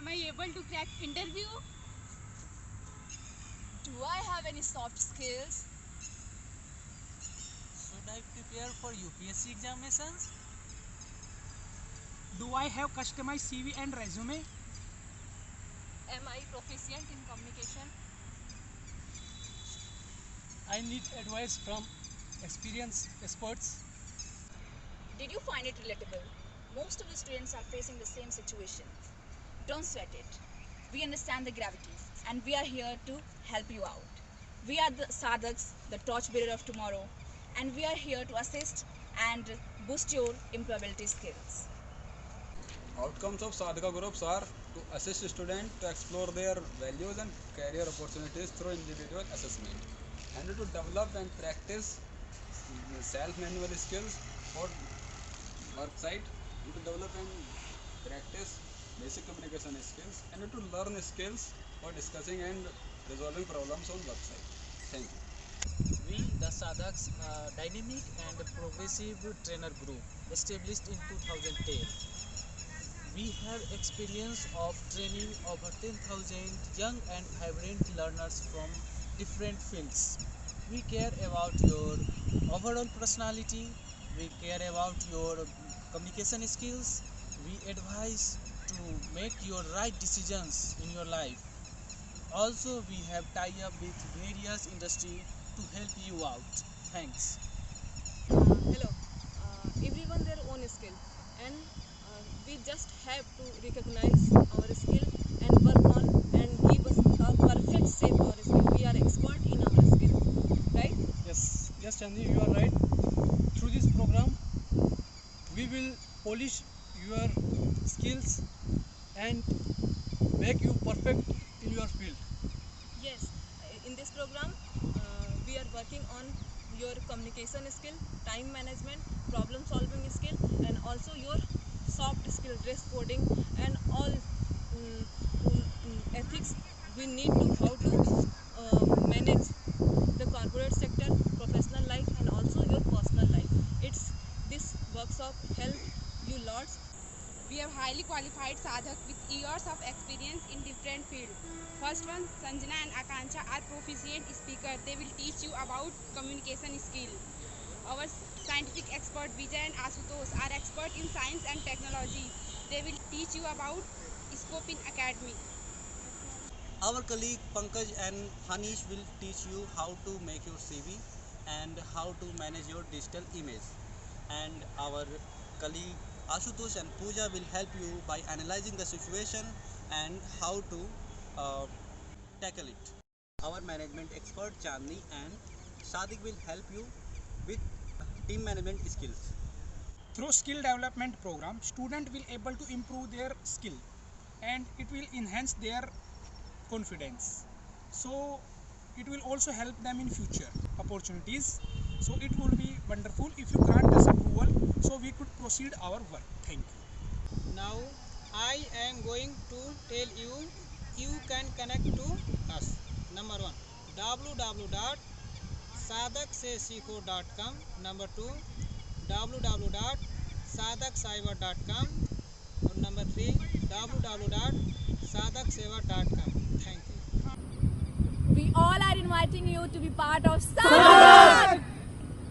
Am I able to crack interview? Do I have any soft skills? Should I prepare for UPSC examinations? Do I have customized CV and resume? Am I proficient in communication? I need advice from experienced experts. Did you find it relatable? Most of the students are facing the same situation. Don't sweat it. We understand the gravity and we are here to help you out. We are the Sadhaks, the torchbearer of tomorrow, and we are here to assist and boost your employability skills. Outcomes of Sadhaka groups are to assist students to explore their values and career opportunities through individual assessment, and to develop and practice self-manual skills for work site, and to develop and practice basic communication skills, and to learn skills for discussing and resolving problems on work site. Thank you. We, the Sadhaks, dynamic and progressive trainer group established in 2010. We have experience of training over 10,000 young and vibrant learners from different fields. We care about your overall personality, we care about your communication skills, we advise to make your right decisions in your life. Also, we have tie-up with various industry to help you out. Thanks. Hello, everyone their own skill, and we just have to recognize our skill and work on and give us a perfect shape our skill. We are expert in our skill, right? Yes, Chandani, you are right. Through this program, we will polish your skills and make you perfect in your field. Yes, in this program, we are working on your communication skill, time management, problem solving skill, and also your soft skill, dress coding, and all ethics we need to how to manage the corporate sector, professional life, and also your personal life. It's this workshop help you lots. We have highly qualified sadhak with years of experience in different fields. First one, Sanjana and Akanksha are proficient speakers. They will teach you about communication skill. Our scientific expert Vijay and Ashutosh are expert in science and technology. They will teach you about scope in academy. Our colleague Pankaj and Hanish will teach you how to make your CV and how to manage your digital image. And our colleague Ashutosh and Pooja will help you by analyzing the situation and how to tackle it. Our management expert Chandani and Shadiq will help you with team management skills. Through skill development program, student will able to improve their skill and it will enhance their confidence. So it will also help them in future opportunities. So it will be wonderful if you grant us approval so we could proceed our work. Thank you. Now I am going to tell you can connect to us. Number 1, www.sadhaksesiko.com. Number 2, www.sadhakcyber.com. और number 3, www.sadhakseva.com. Thank you. We all are inviting you to be part of Sadhak!